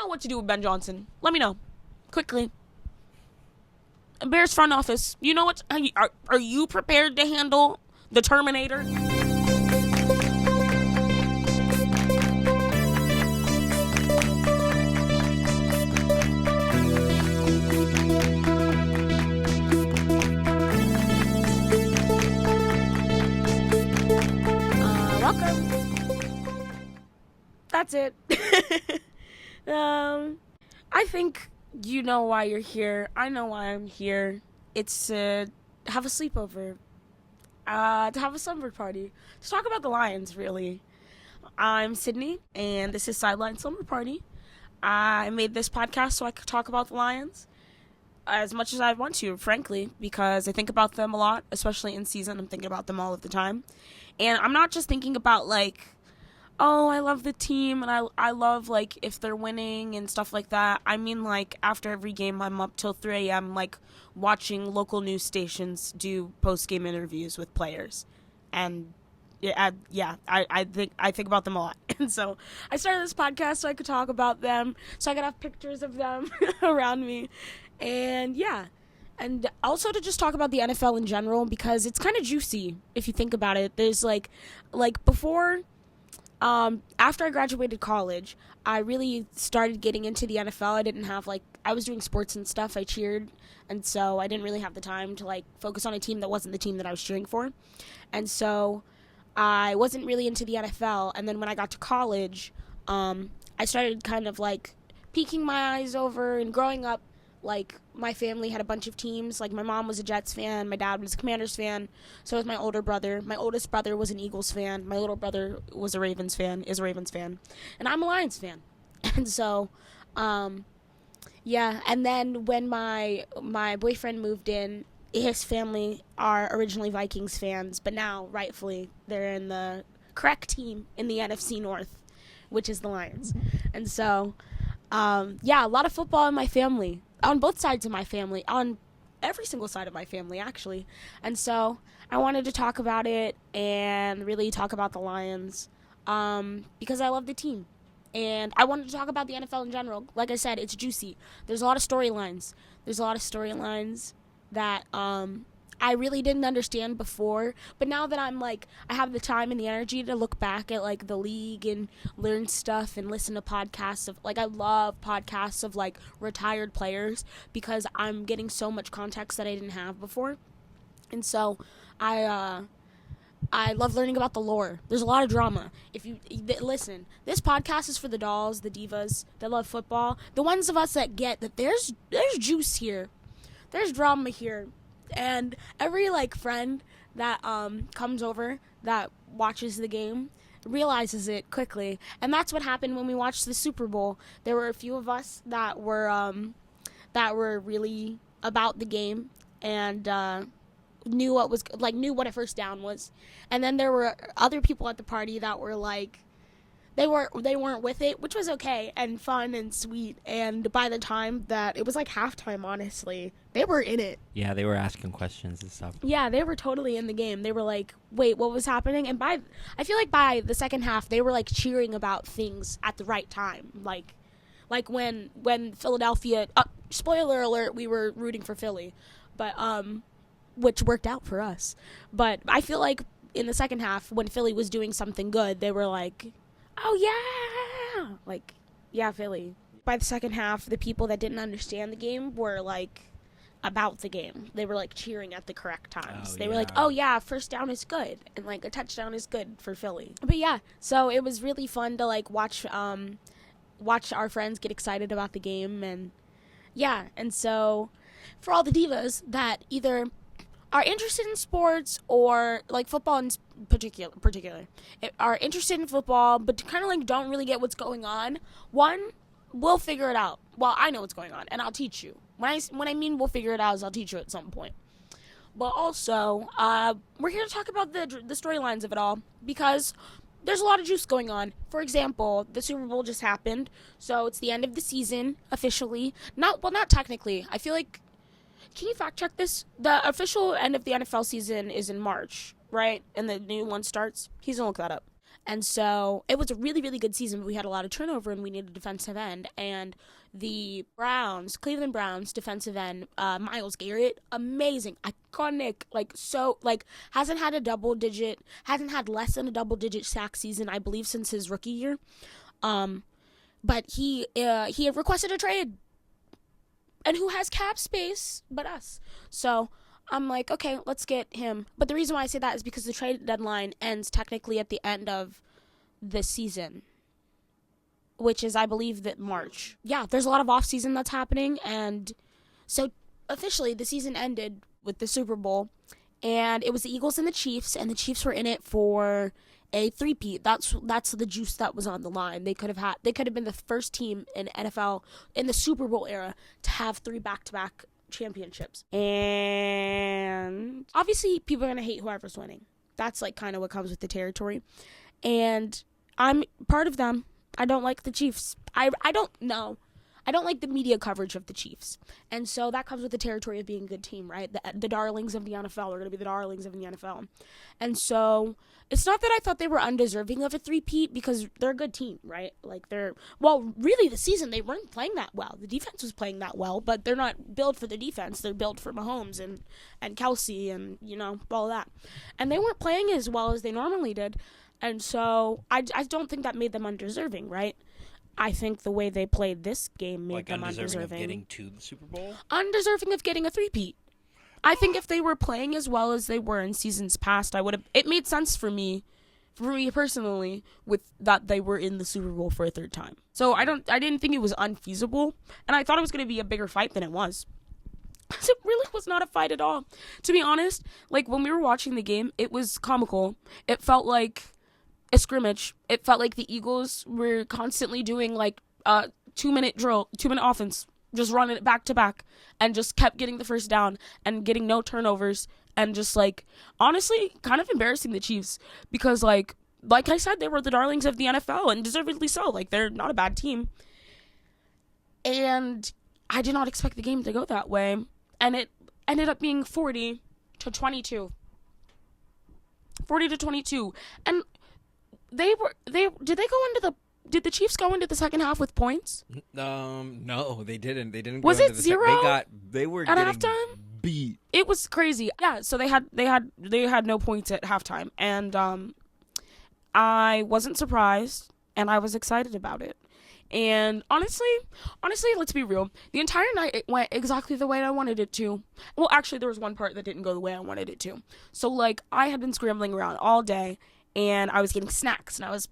know what to do with Ben Johnson. Let me know. Quickly. Bears front office. You know what? Are you prepared to handle the Terminator? Welcome. That's it. I think you know why you're here. I know why I'm here. It's to have a sleepover. To have a slumber party. To talk about the Lions, really. I'm Sydney, and this is Sideline Slumber Party. I made this podcast so I could talk about the Lions as much as I want to, frankly, because I think about them a lot, especially in season. I'm thinking about them all of the time. And I'm not just thinking about, like, oh, I love the team, and I love, like, if they're winning and stuff like that. I mean, like, after every game, I'm up till 3 a.m., like, watching local news stations do post-game interviews with players. And, I think about them a lot. And so I started this podcast so I could talk about them, so I could have pictures of them around me. And, yeah. And also to just talk about the NFL in general, because it's kind of juicy, if you think about it. There's, like before... after I graduated college, I really started getting into the NFL. I didn't have, I was doing sports and stuff. I cheered, and so I didn't really have the time to, focus on a team that wasn't the team that I was cheering for. And so I wasn't really into the NFL, and then when I got to college, I started kind of, peeking my eyes over, and growing up, my family had a bunch of teams. My mom was a Jets fan, my dad was a Commanders fan, so was my older brother. My oldest brother was an Eagles fan, my little brother was is a Ravens fan, and I'm a Lions fan. And so, yeah, and then when my boyfriend moved in, his family are originally Vikings fans, but now, rightfully, they're in the correct team in the NFC North, which is the Lions. And so, yeah, a lot of football in my family. On both sides of my family, on every single side of my family, actually. And so I wanted to talk about it and really talk about the Lions because I love the team. And I wanted to talk about the NFL in general. Like I said, it's juicy. There's a lot of storylines. That I really didn't understand before, but now that I'm I have the time and the energy to look back at the league and learn stuff and listen to podcasts of I love podcasts of retired players because I'm getting so much context that I didn't have before. And so I love learning about the lore. There's a lot of drama. If you listen, this podcast is for the dolls, the divas that love football, the ones of us that get that there's juice here. There's drama here. And every friend that comes over that watches the game realizes it quickly. And that's what happened when we watched the Super Bowl. There were a few of us that were really about the game and knew what was knew what a first down was. And then there were other people at the party that were they weren't with it, which was okay and fun and sweet. And by the time that it was halftime, honestly, they were in it. Yeah, they were asking questions and stuff. Yeah, they were totally in the game. They were wait, what was happening? And I feel by the second half, they were cheering about things at the right time. When Philadelphia, spoiler alert, we were rooting for Philly, but which worked out for us. But I feel in the second half, when Philly was doing something good, they were oh yeah, yeah, Philly. By the second half, the people that didn't understand the game were about the game. They were cheering at the correct times. They were oh yeah, first down is good, and a touchdown is good for Philly. But yeah, so it was really fun to watch our friends get excited about the game. And yeah, and so for all the divas that either are interested in sports or football in particular are interested in football but kind of don't really get what's going on, one, we'll figure it out. Well, I know what's going on and I'll teach you. When I mean we'll figure it out is I'll teach you at some point. But also we're here to talk about the storylines of it all because there's a lot of juice going on. For example, the Super Bowl just happened, so it's the end of the season officially. Not technically. I feel can you fact check this? The official end of the NFL season is in March, right? And the new one starts. He's gonna look that up. And so it was a really, really good season, but we had a lot of turnover and we needed a defensive end. And the Cleveland Browns defensive end, Myles Garrett, amazing, iconic, hasn't had less than a double digit sack season, I believe, since his rookie year. But he had requested a trade. And who has cap space but us? So I'm like, okay, let's get him. But the reason why I say that is because the trade deadline ends technically at the end of the season, which is, I believe, that March. Yeah, there's a lot of offseason that's happening. And so officially the season ended with the Super Bowl. And it was the Eagles and the Chiefs. And the Chiefs were in it for a three-peat. That's the juice that was on the line. They could have been the first team in NFL in the Super Bowl era to have 3 back-to-back championships. And obviously people are going to hate whoever's winning. That's like kind of what comes with the territory. And I'm part of them. I don't like the Chiefs. I don't know. I don't like the media coverage of the Chiefs. And so that comes with the territory of being a good team, right? The darlings of the NFL are going to be the darlings of the NFL. And so it's not that I thought they were undeserving of a three-peat, because they're a good team, right? Really the season they weren't playing that well. The defense was playing that well, but they're not built for the defense. They're built for Mahomes and Kelsey and, all that. And they weren't playing as well as they normally did. And so I don't think that made them undeserving, right? I think the way they played this game made them undeserving. Of getting to the Super Bowl? Undeserving of getting a three-peat. I think if they were playing as well as they were in seasons past, it made sense for me personally, with that they were in the Super Bowl for a third time. So I didn't think it was unfeasible, and I thought it was going to be a bigger fight than it was. It really was not a fight at all. To be honest, when we were watching the game, it was comical. It felt like a scrimmage. It felt like the Eagles were constantly doing 2-minute drill, 2-minute offense, just running it back to back, and just kept getting the first down and getting no turnovers, and just honestly kind of embarrassing the Chiefs, because like I said, they were the darlings of the NFL, and deservedly so. They're not a bad team, and I did not expect the game to go that way, and it ended up being 40-22. 40-22, and did the Chiefs go into the second half with points? No, they didn't. They didn't. Was go it into zero? They were at getting halftime? beat. It was crazy. Yeah, so they had no points at halftime, and I wasn't surprised, and I was excited about it. And honestly, let's be real. The entire night it went exactly the way I wanted it to. Well, actually, there was one part that didn't go the way I wanted it to. So I had been scrambling around all day, and I was getting snacks, and I was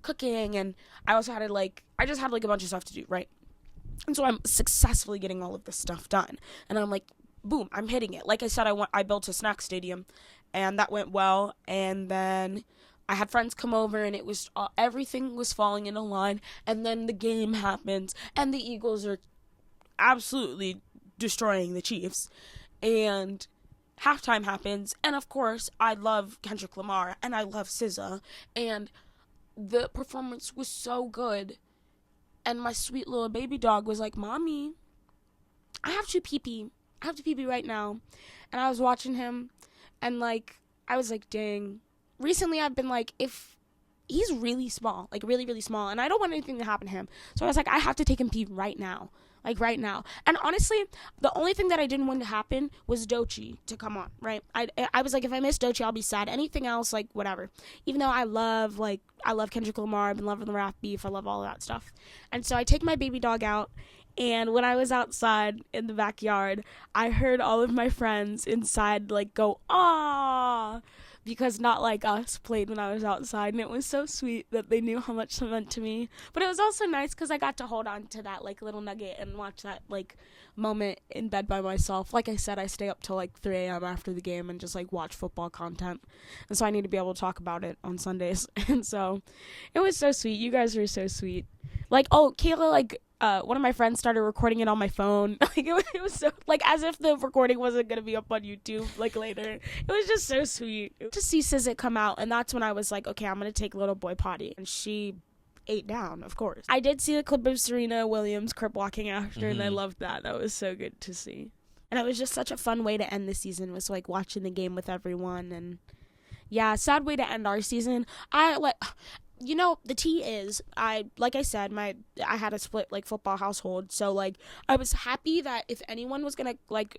cooking, and I also had I just had a bunch of stuff to do, right? And so I'm successfully getting all of this stuff done, and I'm boom, I'm hitting it. Like I said, I built a snack stadium, and that went well. And then I had friends come over, and it was everything was falling into line. And then the game happens, and the Eagles are absolutely destroying the Chiefs, and halftime happens, and of course, I love Kendrick Lamar, and I love SZA, and the performance was so good, and my sweet little baby dog was like, "Mommy, I have to pee-pee right now," and I was watching him, and I was like, dang, recently I've been if he's really small, really, really small, and I don't want anything to happen to him, so I was I have to take him pee right now. Right now. And honestly, the only thing that I didn't want to happen was Doechii to come on, right? I was if I miss Doechii, I'll be sad. Anything else, whatever. Even though I love Kendrick Lamar, I've been loving the rap beef, I love all of that stuff. And so I take my baby dog out, and when I was outside in the backyard, I heard all of my friends inside, go, "Aww," because Not Like Us played when I was outside, and it was so sweet that they knew how much it meant to me. But it was also nice because I got to hold on to that little nugget and watch that moment in bed by myself. Like I said, I stay up till 3 a.m. after the game and just watch football content, and so I need to be able to talk about it on Sundays. And so it was so sweet. You guys were so sweet. Kayla, one of my friends started recording it on my phone. It was so as if the recording wasn't gonna be up on YouTube later. It was just so sweet to see SZA come out, and that's when I was okay, I'm gonna take little boy potty, and she ate down, of course. I did see the clip of Serena Williams crip walking after, and I loved that. That was so good to see, and it was just such a fun way to end the season, was watching the game with everyone. And Yeah, sad way to end our season. The tea is, like I said, I had a split like football household, so like I was happy that if anyone was gonna like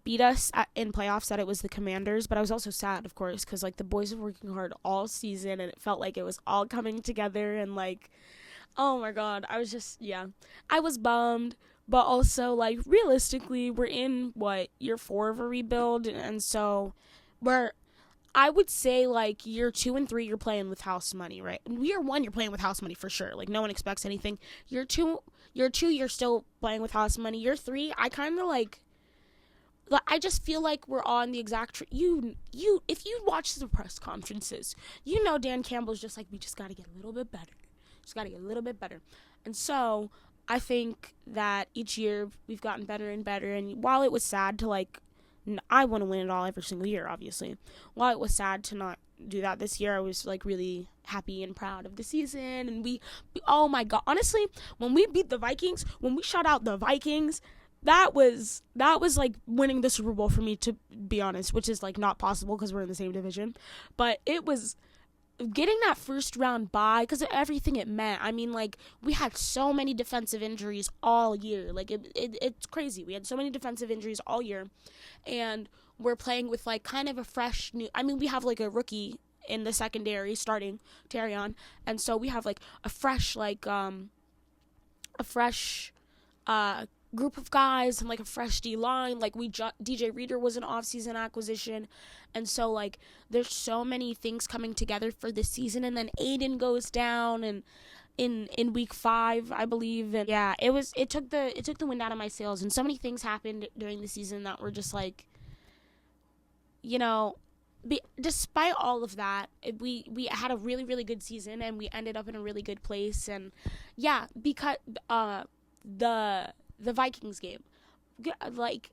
beat us in playoffs, that it was the Commanders. But I was also sad, of course, because like the boys were working hard all season, and it felt like it was all coming together. And like, oh my god, I was just, yeah, I was bummed. But also, like, realistically, we're in what, year 4 of a rebuild, and so we're, I would say, like, year 2 and 3, you're playing with house money, right? Year 1, you're playing with house money for sure. Like, no one expects anything. Year 2, you're still playing with house money. Year 3, I kind of I just feel like we're on the exact if you watch the press conferences, Dan Campbell's just like, we just got to get a little bit better. Just got to get a little bit better. And so I think that each year we've gotten better and better. And while it was sad to like, I want to win it all every single year, obviously. While it was sad to not do that this year, I was like really happy and proud of the season. And oh my god, honestly, when we beat the Vikings, when we shut out the Vikings, that was like winning the Super Bowl for me, to be honest, which is like not possible because we're in the same division. But it was getting that first round bye because of everything it meant. I mean, like, we had so many defensive injuries all year. Like, it's crazy. We had so many defensive injuries all year, and we're playing with like kind of a fresh new. I mean, we have like a rookie in the secondary starting Terrion, and so we have like a fresh group of guys and like a fresh D line. Like DJ Reader was an offseason acquisition, and so like there's so many things coming together for this season. And then Aiden goes down and in week 5, I believe, and yeah, it took the wind out of my sails. And so many things happened during the season that were just like, despite all of that, we had a really, really good season, and we ended up in a really good place. And yeah, because the Vikings game, like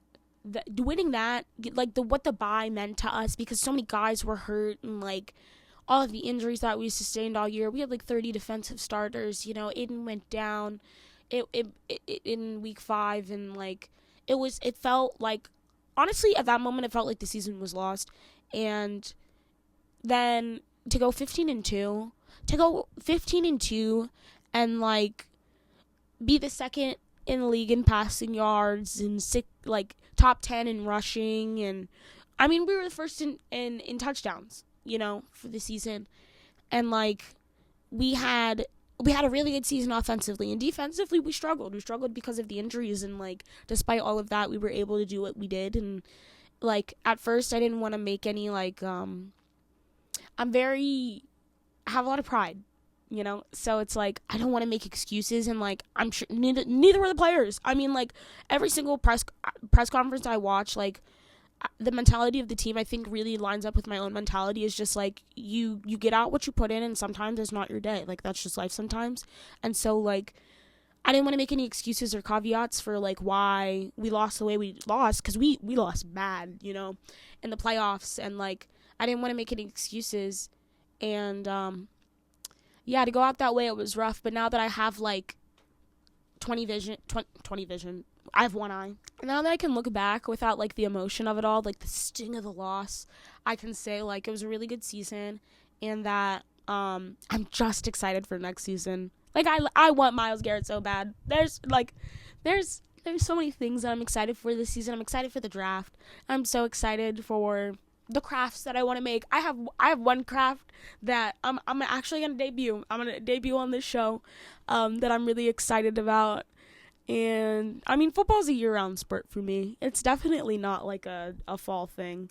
winning that, like what the bye meant to us, because so many guys were hurt, and like all of the injuries that we sustained all year. We had like 30 defensive starters. Aiden went down it in week 5, and like it felt like, honestly, at that moment it felt like the season was lost. And then to go 15-2 and like be the second in the league in passing yards and top 10 in rushing, and I mean, we were the first in touchdowns, for the season. And like we had a really good season offensively, and defensively we struggled because of the injuries. And like despite all of that, we were able to do what we did. And like at first I didn't want to make any like I have a lot of pride, so it's like I don't want to make excuses. And like I'm sure neither were the players. I mean, like every single press conference I watch, like the mentality of the team, I think, really lines up with my own mentality. Is just like you get out what you put in, and sometimes it's not your day. Like that's just life sometimes. And so like I didn't want to make any excuses or caveats for like why we lost the way we lost, because we lost bad, in the playoffs. And like I didn't want to make any excuses. And yeah, to go out that way, it was rough. But now that I have like 20 vision, I have one eye. Now that I can look back without like the emotion of it all, like the sting of the loss, I can say like it was a really good season, and that I'm just excited for next season. Like I want Myles Garrett so bad. There's so many things that I'm excited for this season. I'm excited for the draft. I'm so excited for the crafts that I want to make. I have one craft that I'm actually gonna debut. I'm gonna debut on this show, that I'm really excited about. And I mean, football's a year-round sport for me. It's definitely not like a fall thing,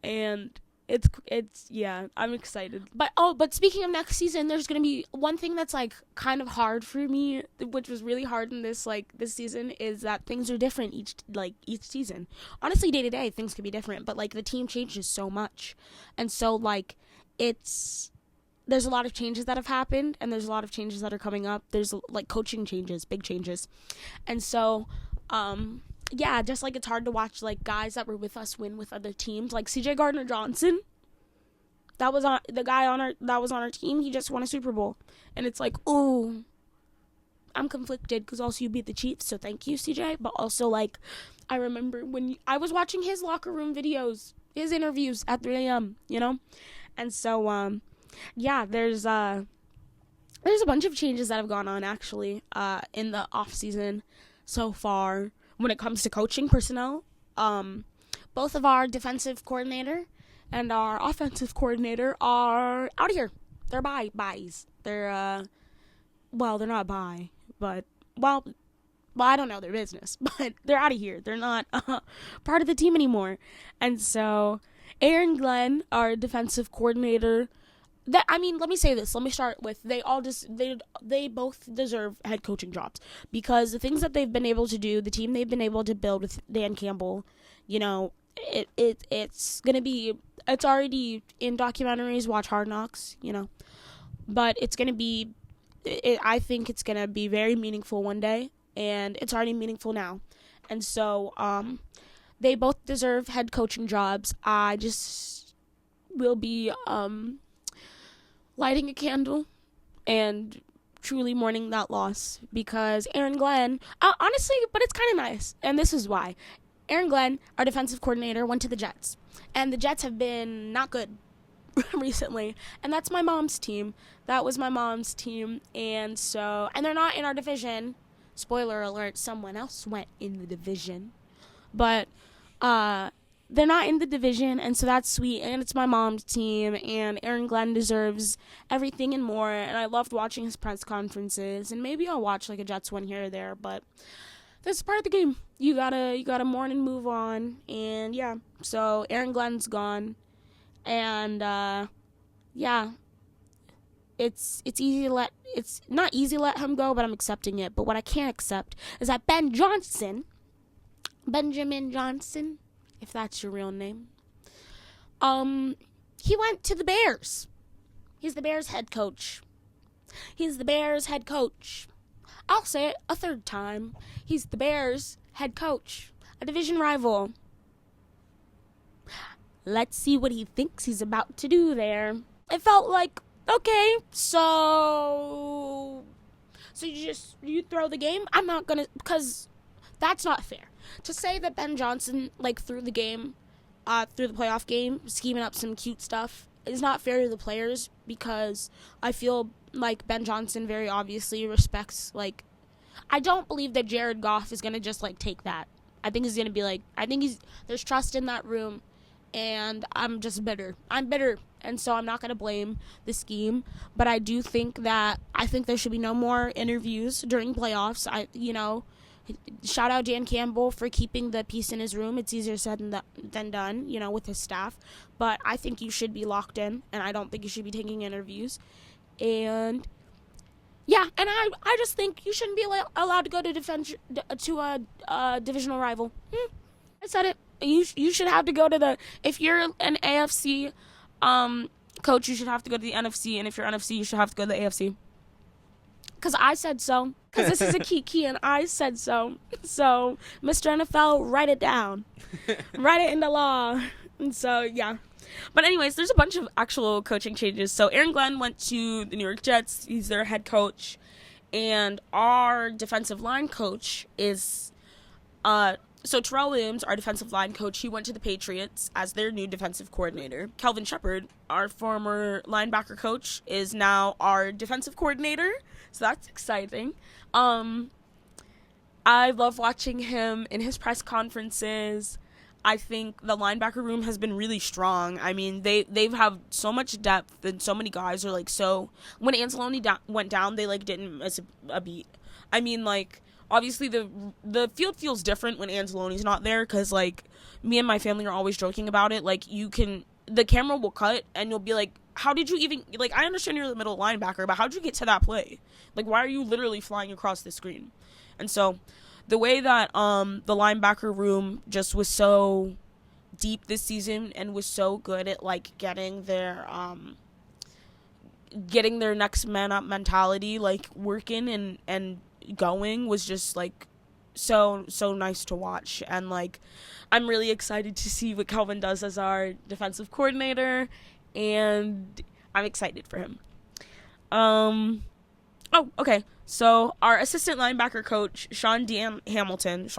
and it's yeah, I'm excited. But speaking of next season, there's gonna be one thing that's like kind of hard for me, which was really hard in this season, is that things are different each season. Honestly, day to day things can be different, but like the team changes so much, and so like there's a lot of changes that have happened, and there's a lot of changes that are coming up. There's like coaching changes, big changes, and so yeah, just like it's hard to watch like guys that were with us win with other teams, like CJ Gardner-Johnson. That was the guy that was on our team. He just won a Super Bowl, and it's like, ooh, I'm conflicted because also you beat the Chiefs, so thank you, CJ. But also like, I remember when I was watching his locker room videos, his interviews at 3 a.m. And so yeah, there's a bunch of changes that have gone on actually in the off season so far when it comes to coaching personnel. Both of our defensive coordinator and our offensive coordinator are out of here. They're buys. They're well, they're not buy, but I don't know their business, but they're out of here. They're not part of the team anymore. And so Aaron Glenn, our defensive coordinator, let me say this. Let me start with they both deserve head coaching jobs because the things that they've been able to do, the team they've been able to build with Dan Campbell, it's already in documentaries. Watch Hard Knocks, but it's gonna be. I think it's gonna be very meaningful one day, and it's already meaningful now, and so they both deserve head coaching jobs. I just will be lighting a candle and truly mourning that loss because Aaron Glenn, honestly, but it's kind of nice. And this is why. Aaron Glenn, our defensive coordinator, went to the Jets. And the Jets have been not good recently. And that's my mom's team. That was my mom's team. And they're not in our division. Spoiler alert, someone else went in the division. But, they're not in the division, and so that's sweet, and it's my mom's team, and Aaron Glenn deserves everything and more, and I loved watching his press conferences, and maybe I'll watch, like, a Jets one here or there, but this is part of the game. You gotta mourn and move on, and yeah, so Aaron Glenn's gone, and, yeah, it's not easy to let him go, but I'm accepting it, but what I can't accept is that Benjamin Johnson, if that's your real name, he went to the Bears. He's the Bears head coach. I'll say it a third time. He's the Bears head coach. A division rival. Let's see what he thinks he's about to do there. It felt like, okay, so you throw the game? I'm not gonna, because that's not fair. To say that Ben Johnson, threw the game, through the playoff game, scheming up some cute stuff, is not fair to the players because I feel like Ben Johnson very obviously respects, I don't believe that Jared Goff is going to just, take that. I think he's going to be there's trust in that room, and I'm just bitter. I'm bitter, and so I'm not going to blame the scheme, but I do think there should be no more interviews during playoffs. Shout out Dan Campbell for keeping the peace in his room. It's easier said than done, with his staff. But I think you should be locked in, and I don't think you should be taking interviews. And yeah, and I just think you shouldn't be allowed to go to a divisional rival. I said it. You should have to go to if you're an AFC coach, you should have to go to the NFC, and if you're NFC, you should have to go to the AFC. Because I said so. Because this is a Kiki, and I said so. So, Mr. NFL, write it down. Write it into law. And so, yeah. But anyways, there's a bunch of actual coaching changes. So, Aaron Glenn went to the New York Jets. He's their head coach. And our defensive line coach is... So Terrell Williams, our defensive line coach, he went to the Patriots as their new defensive coordinator. Kelvin Shepard, our former linebacker coach, is now our defensive coordinator. So that's exciting. I love watching him in his press conferences. I think the linebacker room has been really strong. I mean, they've have so much depth, and so many guys are so... When Anzalone went down, they didn't miss a beat. I mean, obviously the field feels different when Anzalone's not there, because me and my family are always joking about it. The camera will cut and you'll be how did you even, I understand you're the middle linebacker, but how'd you get to that play? Why are you literally flying across the screen? And so the way that the linebacker room just was so deep this season and was so good at getting their next man up mentality working and going was just so nice to watch. And I'm really excited to see what Kelvin does as our defensive coordinator, and I'm excited for him. Okay, so our assistant linebacker coach, Coach Hamilton,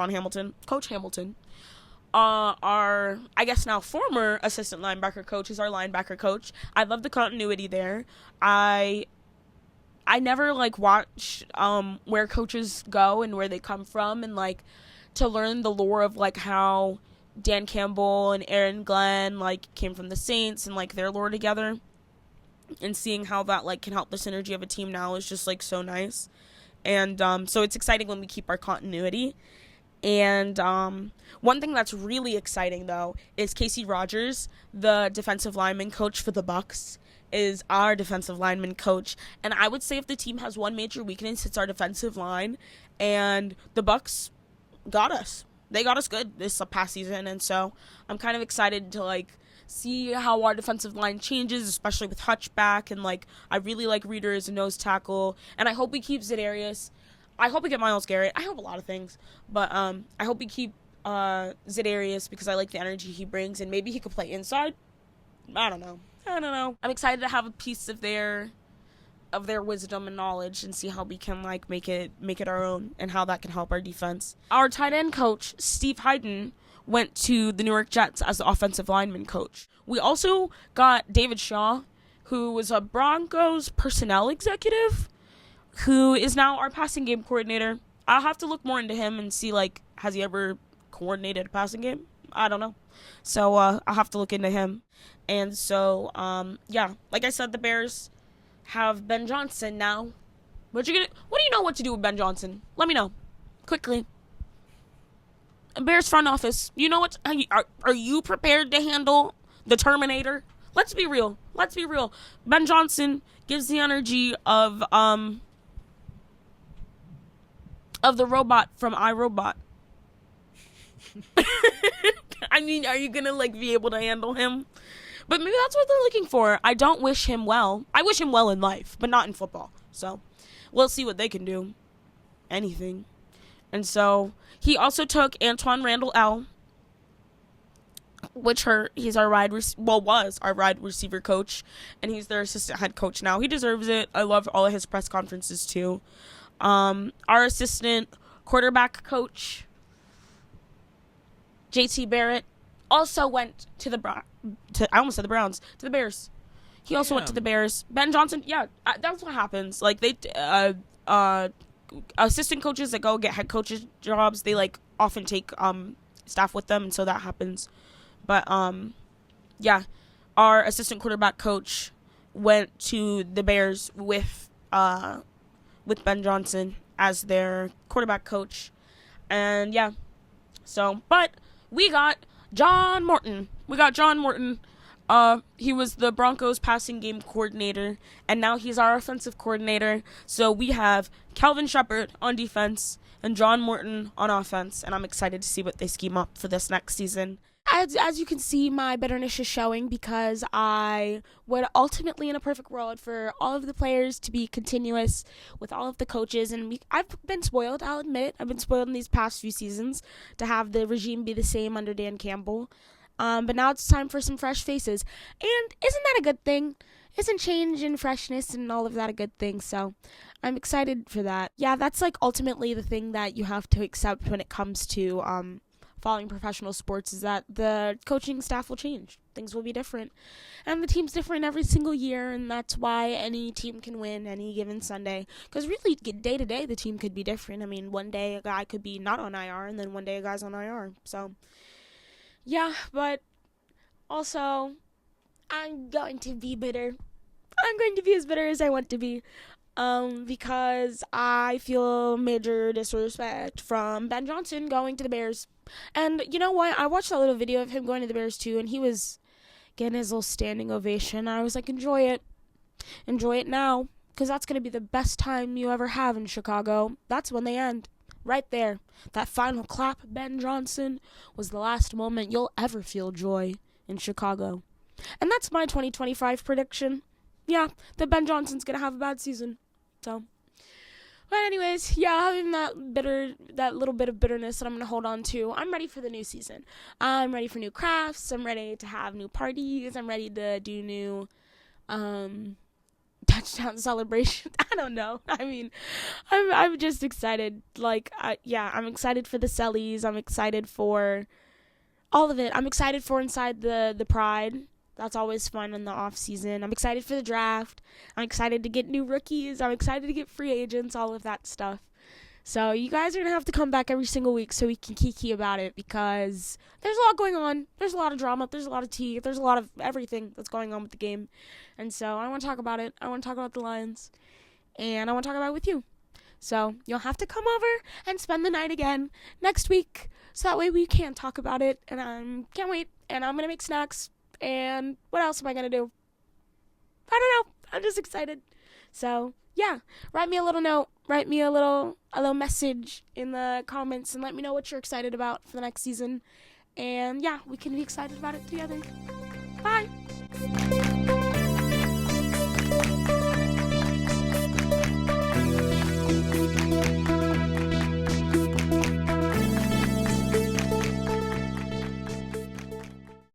our, I guess now former assistant linebacker coach is our linebacker coach. I love the continuity there. I never like watch where coaches go and where they come from, and like to learn the lore of like how Dan Campbell and Aaron Glenn like came from the Saints and like their lore together, and seeing how that like can help the synergy of a team now is just like so nice. And so it's exciting when we keep our continuity. And one thing that's really exciting though is Casey Rogers, the defensive lineman coach for the Bucks, is our defensive lineman coach. And I would say if the team has one major weakness, it's our defensive line. And the Bucks got us. They got us good this past season. And so I'm kind of excited to like see how our defensive line changes, especially with Hutch back. And like I really like Reader as a nose tackle. And I hope we keep Za'Darius. I hope we get Myles Garrett. I hope a lot of things. But I hope we keep Za'Darius because I like the energy he brings. And maybe he could play inside. I don't know. I'm excited to have a piece of their wisdom and knowledge and see how we can like make it our own and how that can help our defense. Our tight end coach, Steve Hayden, went to the New York Jets as the offensive lineman coach. We also got David Shaw, who was a Broncos personnel executive, who is now our passing game coordinator. I'll have to look more into him and see like has he ever coordinated a passing game? I don't know. So I'll have to look into him. And so, like I said, the Bears have Ben Johnson now. What do you know what to do with Ben Johnson? Let me know. Quickly. Bears front office. You know what? Are you prepared to handle the Terminator? Let's be real. Ben Johnson gives the energy of the robot from iRobot. I mean, are you gonna like be able to handle him? But maybe that's what they're looking for. I don't wish him well. I wish him well in life, but not in football. So we'll see what they can do. Anything. And so he also took Antoine Randall L., he's our was our wide receiver coach, and he's their assistant head coach now. He deserves it. I love all of his press conferences too. Our assistant quarterback coach, JT Barrett, also went to the Bears. He also went to the Bears. Ben Johnson, that's what happens. Like they, assistant coaches that go get head coaches jobs, they like often take staff with them, and so that happens. But our assistant quarterback coach went to the Bears with Ben Johnson as their quarterback coach, and but we got John Morton. He was the Broncos passing game coordinator, and now he's our offensive coordinator. So we have Calvin Shepard on defense and John Morton on offense, and I'm excited to see what they scheme up for this next season. As you can see, my bitterness is showing because I would ultimately, in a perfect world, for all of the players to be continuous with all of the coaches. And I've been spoiled, I'll admit. I've been spoiled in these past few seasons to have the regime be the same under Dan Campbell. But now it's time for some fresh faces. And isn't that a good thing? Isn't change and freshness and all of that a good thing? So I'm excited for that. Yeah, that's like ultimately the thing that you have to accept when it comes to following professional sports, is that the coaching staff will change. Things will be different. And the team's different every single year, and that's why any team can win any given Sunday. Because really, day to day, the team could be different. I mean, one day a guy could be not on IR, and then one day a guy's on IR. So, yeah, but also, I'm going to be bitter. I'm going to be as bitter as I want to be. Because I feel major disrespect from Ben Johnson going to the Bears. And you know what? I watched that little video of him going to the Bears too, and he was getting his little standing ovation. I was like, enjoy it. Enjoy it now, because that's going to be the best time you ever have in Chicago. That's when they end. Right there. That final clap, Ben Johnson, was the last moment you'll ever feel joy in Chicago. And that's my 2025 prediction. Yeah, that Ben Johnson's going to have a bad season. So, but anyways, having that little bit of bitterness that I'm going to hold on to, I'm ready for the new season. I'm ready for new crafts. I'm ready to have new parties. I'm ready to do new touchdown celebration. I don't know. I mean, I'm just excited. I'm excited for the Sellies. I'm excited for all of it. I'm excited for inside the Pride. That's always fun in the off season. I'm excited for the draft. I'm excited to get new rookies. I'm excited to get free agents, all of that stuff. So you guys are going to have to come back every single week so we can kiki about it, because there's a lot going on. There's a lot of drama. There's a lot of tea. There's a lot of everything that's going on with the game. And so I want to talk about it. I want to talk about the Lions. And I want to talk about it with you. So you'll have to come over and spend the night again next week, so that way we can talk about it. And I can't wait. And I'm going to make snacks. And what else am I going to do? I don't know. I'm just excited. So, yeah. Write me a little note. Write me a little message in the comments and let me know what you're excited about for the next season. And, yeah, we can be excited about it together. Bye.